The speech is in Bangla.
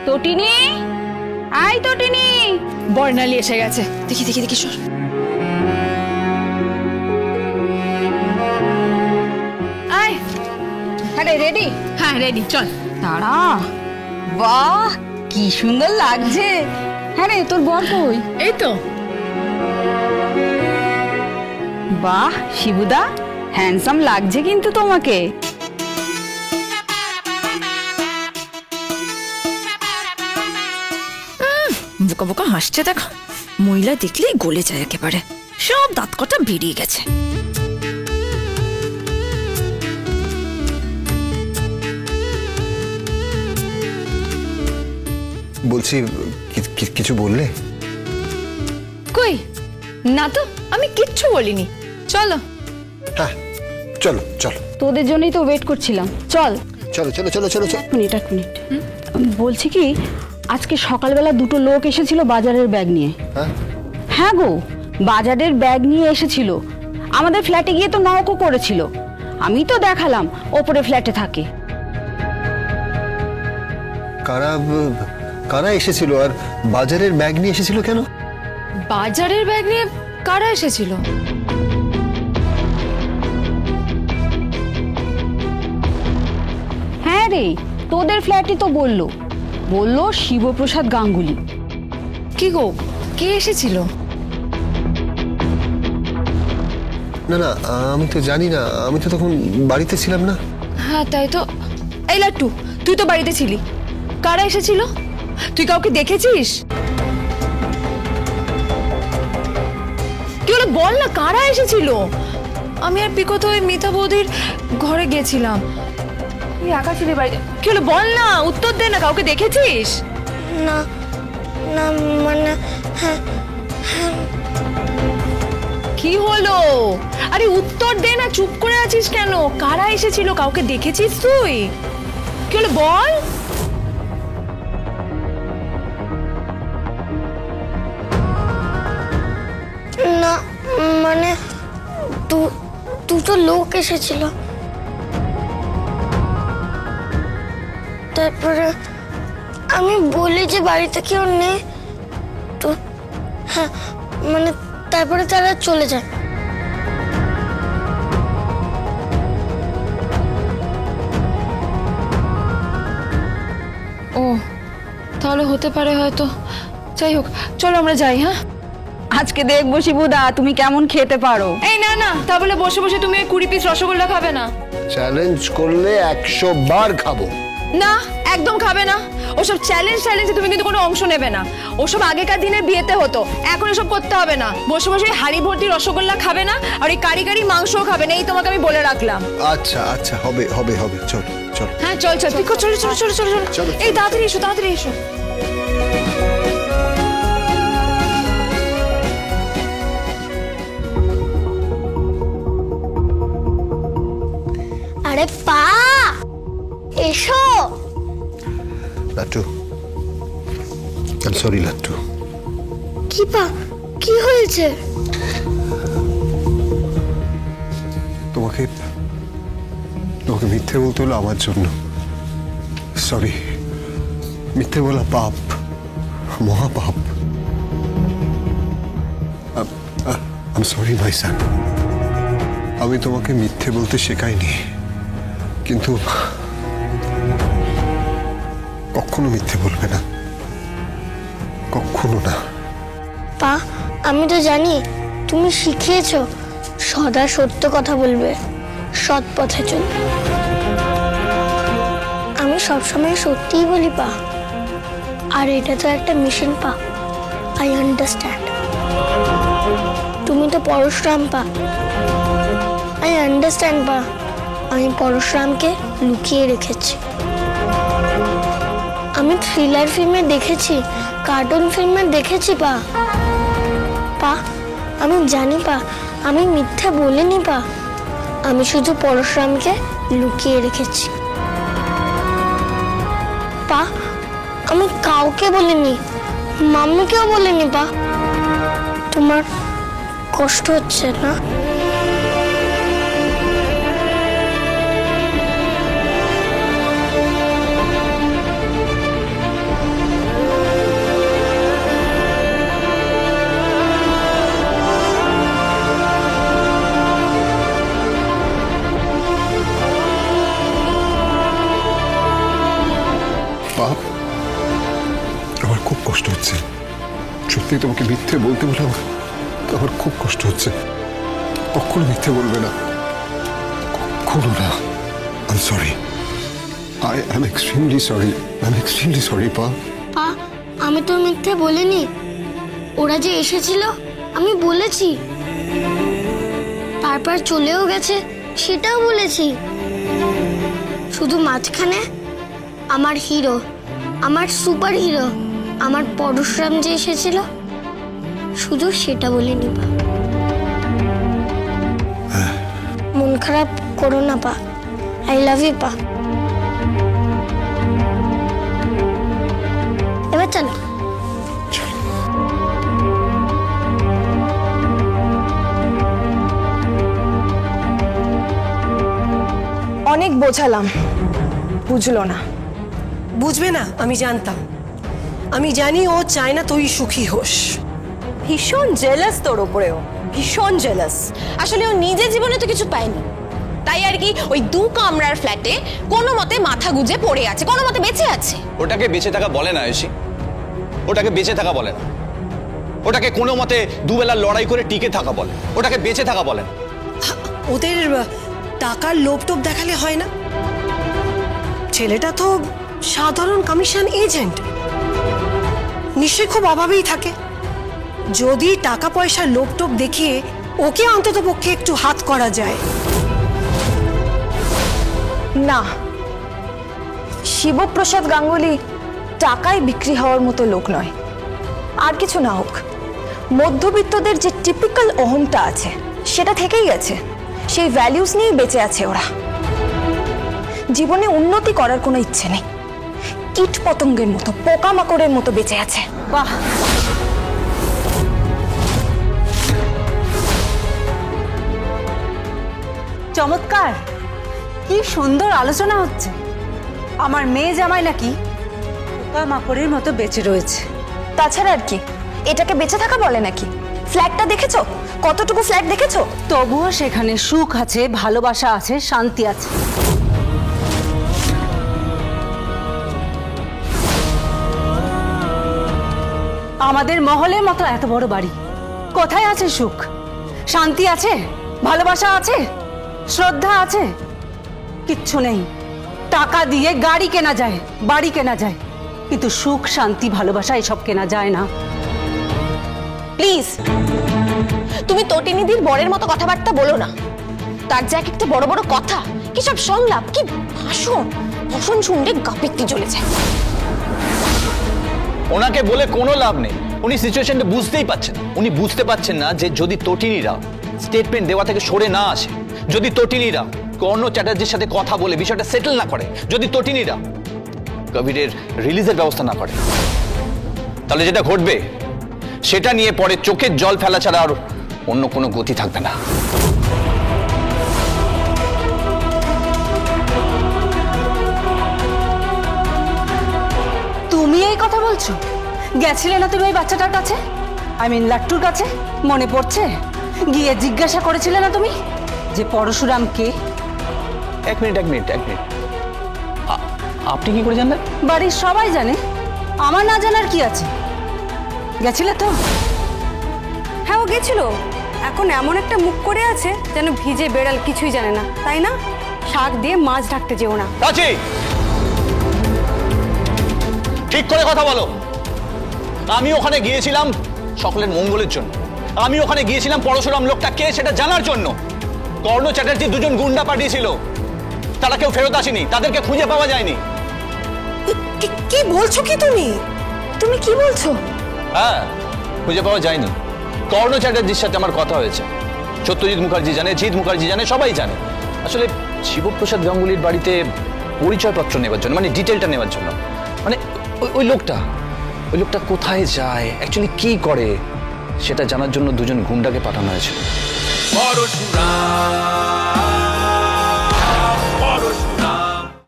তটিনী, আয় তটিনী। বর্ণালী এসে গেছে। দেখি দেখি দেখি, সর। আয়। আরে রেডি? হ্যাঁ রেডি, চল। তারা, বাহ কি সুন্দর লাগছে। হ্যাঁ রে, তোর বর কই? এই তো। বাহ শিবুদা, হ্যান্ডসাম লাগছে কিন্তু তোমাকে। বোকা বোকা হাসছে দেখো। মহিলা দেখলেই গলে যায় একেবারে, সব দাঁত কটা বেরিয়ে গেছে। বলছি, কিছু বললে? কই না তো, আমি কিচ্ছু বলিনি। চলো। হ্যাঁ চলো চলো। তোদের জন্যই তো ওয়েট করছিলাম। চল চলো চলো চলো চলো চলো। এক মিনিট। বলছি কি, আজকে সকালবেলা দুটো লোক এসেছিল বাজারের ব্যাগ নিয়ে। হ্যাঁ গো, বাজারের ব্যাগ নিয়ে এসেছিল। আমাদের ফ্ল্যাটে গিয়ে তো নকও করেছিল। আমি তো দেখালাম ওপরে ফ্ল্যাটে থাকে। কারা কারা এসেছিল আর বাজারের ব্যাগ নিয়ে এসেছিল কেন? বাজারের ব্যাগ নিয়ে কারা এসেছিল? হ্যাঁ রে, তোদের ফ্ল্যাটই তো বললো শিবপ্রসাদ গাঙ্গুলি। কি গো, কে এসেছিল? না না, আমি তো জানি না, আমি তো তখন বাড়িতে ছিলাম না। হ্যাঁ তাই তো। এই লাট্টু, তুই তো বাড়িতে ছিলি। কারা এসেছিল? তুই কাউকে দেখেছিস? কি হলো বল না, কারা এসেছিল? আমি আর পিকো তো ওই মিতা বৌদির ঘরে গেছিলাম। তুই একা ছিলি বাড়িতে? কি হলো বল না, উত্তর দে না, কাউকে দেখেছিস? না না, মানে হ্যাঁ। কি হলো? আরে উত্তর দে না, চুপ করে আছিস কেন? কারা এসেছিল, কাউকে দেখেছিস তুই? কি হলো বল। না মানে দুটো লোক এসেছিল, তারপরে আমি বলি যে বাড়িতে কেউ নেই তো। হ্যাঁ মানে তারপরে তারা চলে যায়। ও তাহলে হতে পারে হয়তো। যাই হোক, চলো আমরা যাই। হ্যাঁ আজকে দেখবো শিবুদা তুমি কেমন খেতে পারো। এই না না, তা বলে বসে বসে তুমি 20 পিস রসগোল্লা খাবে না? চ্যালেঞ্জ করলে 100 বার খাবো। না একদম খাবে না। ওসব চ্যালেঞ্জে তুমি কিন্তু কোনো অংশ নেবে না। ওসব আগেকার দিনে বিয়েতে হতো, এখন এসব করতে হবে না। বসে বসে হাড়ি ভর্তি রসগোল্লা খাবে না, আর এই কারি মাংসও খাবে না, এই তোমাকে আমি বলে রাখলাম। আচ্ছা আচ্ছা, হবে হবে হবে, চল চল। হ্যাঁ চল চল, পিকো চলো চলো চলো চলো চলো। এই তাড়াতাড়ি এসো, তাড়াতাড়ি এসো। আরে পা এসো। লাট্টু, সরি লাট্টু। কি পা, কি হয়েছে? তোমাকে মিথ্যে বলতে হলো আমার জন্য। সরি, মিথ্যে বলা পাপ, মহাপাপ। আই এম সরি মাই সন। আমি তোমাকে মিথ্যে বলতে শেখাইনি, কিন্তু কখনো মিথ্যে বলবে না, কখনো না। পা আমি তো জানি তুমি শিখিয়েছো সদা সত্য কথা বলবে, সৎ পথে চলবে। আমি সবসময় সত্যিই বলি পা, আর এটা তো একটা মিশন পা। I understand. তুমি তো পরশুরাম পা। আই আন্ডারস্ট্যান্ড পা। আমি পরশুরামকে লুকিয়ে রেখেছি। আমি থ্রিলার ফিল্মে দেখেছি, কার্টুন ফিল্মে দেখেছি পা। পা আমি জানি পা, আমি মিথ্যা বলিনি পা। আমি শুধু পরশুরামকে লুকিয়ে রেখেছি পা। আমি কাউকে বলিনি, মাম্মিকেও বলিনি পা। তোমার কষ্ট হচ্ছে না? মা, আমার খুব কষ্ট হচ্ছে, সত্যি তোমাকে মিথ্যে বলতে বলে আমার খুব কষ্ট হচ্ছে। কখনো মিথ্যে বলবে না, কখনো না। I am sorry, I am extremely sorry, I am extremely sorry পা। পা, আমি তো মিথ্যে বলিনি। ওরা যে এসেছিল আমি বলেছি, তারপর চলেও গেছে সেটাও বলেছি। শুধু মাঝখানে আমার হিরো, আমার সুপার হিরো, আমার পরশুরাম যে এসেছিল, শুধু সেটা বলিনি পা। মন খারাপ করো না পা, আই লাভ ইউ পা। এবার চলো। অনেক বোঝালাম, বুঝলো না। বুঝবে না আমি জানতাম, আমি জানি ও চায় না তুই সুখী হোস। ভীষণ জেলাস তোর ওপরেও, ভীষণ জেলাস। আসলে ও নিজের জীবনে তো কিছু পায়নি, তাই আর কি ওই 2 কামরার ফ্ল্যাটে কোনো মতে মাথা গুজে পড়ে আছে, কোনো মতে বেঁচে আছে। ওটাকে বেঁচে থাকা বলে না এসি, ওটাকে বেঁচে থাকা বলে না, ওটাকে কোনো মতে দুবেলা লড়াই করে টিকে থাকা বলে, ওটাকে বেঁচে থাকা বলে না। ওদের টাকার লোভ টোপ দেখালে হয় না। ছেলেটা তো সাধারণ কমিশন এজেন্ট, নিশ্চয়ই খুব অভাবেই থাকে। যদি টাকা পয়সার লোভ টোপ দেখিয়ে ওকে অন্তত পক্ষে একটু হাত করা যায়। না, শিবপ্রসাদ গাঙ্গুলি টাকায় বিক্রি হওয়ার মতো লোক নয়। আর কিছু না হোক, মধ্যবিত্তদের যে টিপিক্যাল অহংটা আছে সেটা থেকেই গেছে, সেই ভ্যালিউস নিয়েই বেঁচে আছে ওরা। জীবনে উন্নতি করার কোনো ইচ্ছে নেই, কীট পতঙ্গের মতো, পোকামাকড়ের মতো বেঁচে আছে। বাহ, চমৎকার, কি সুন্দর আলোচনা হচ্ছে। আমার মেয়ে জামাই নাকি পোকামাকড়ের মতো বেঁচে রয়েছে। তাছাড়া আর কি, এটাকে বেঁচে থাকা বলে নাকি? ফ্ল্যাটটা দেখেছো? কতটুকু ফ্ল্যাট দেখেছো? তবুও সেখানে সুখ আছে, ভালোবাসা আছে, শান্তি আছে। আমাদের মহলের মতো এত বড় বাড়ি, কোথায় আছে সুখ? শান্তি আছে? ভালোবাসা আছে? শ্রদ্ধা আছে? কিচ্ছু নেই। টাকা দিয়ে গাড়ি কেনা যায়, বাড়ি কেনা যায়, কিন্তু সুখ, শান্তি, ভালোবাসা এসব কেনা যায় না। প্লিজ, তুমি তটিনিধির বরের মতো কথাবার্তা বলো না। তার যে এক একটা বড় বড় কথা, কি সব সংলাপ, কি ভাষণ, ভাষণ শুনলে গা পিত্তি চলে যায়। ওনাকে বলে কোনো লাভ নেই, উনি সিচুয়েশনটা বুঝতেই পাচ্ছেন। উনি বুঝতে পারছেন না যে যদি তটিনীরা স্টেটমেন্ট দেওয়া থেকে সরে না আসে, যদি তটিনীরা কর্ণ চ্যাটার্জির সাথে কথা বলে বিষয়টা সেটেল না করে, যদি তটিনীরা কবিরের রিলিজের ব্যবস্থা না করে, তাহলে যেটা ঘটবে সেটা নিয়ে পরে চোখের জল ফেলা ছাড়া আর অন্য কোনো গতি থাকবে না। তুমি এই কথা বলছো? গেছিলে না তুমি ওই বাচ্চাটার কাছে, আই মিন লাট্টুর কাছে? মনে পড়ছে? গিয়ে জিজ্ঞাসা করেছিলে না তুমি যে পরশুরাম কে? এক মিনিট আপনি কি করে জানলেন? বাড়ির সবাই জানে, আমার না জানার কি আছে? গেছিলে তো? হ্যাঁ, ও গেছিল। এখন এমন একটা মুখ করে আছে যেন ভিজে বেড়াল কিছুই জানে না, তাই না? শাক দিয়ে মাছ ঢাকতে যেও না। আছি, ঠিক করে কথা বলো। আমি ওখানে গিয়েছিলাম সকলের মঙ্গলের জন্য, আমি ওখানে গিয়েছিলাম পরশুরাম লোকটা কে সেটা জানার জন্য। কর্ণ চ্যাটার্জি 2জন গুন্ডা পাঠিয়েছিল, তারা কেউ ফেরত আসেনি, তাদেরকে খুঁজে পাওয়া যায়নি। কি বলছো কি তুমি? তুমি কি বলছো? হ্যাঁ, খুঁজে পাওয়া যায়নি। কর্ণ চ্যাটার্জির সাথে আমার কথা হয়েছে, সত্যজিৎ মুখার্জি জানে, জিৎ মুখার্জি জানে, সবাই জানে। আসলে শিবপ্রসাদ গাঙ্গুলির বাড়িতে পরিচয়পত্র নেওয়ার জন্য, মানে ডিটেলটা নেওয়ার জন্য, মানে ওই লোকটা কোথায় যায়, অ্যাকচুয়ালি কি করে, সেটা জানার জন্য 2জন গুন্ডাকে পাঠানো হয়েছিল।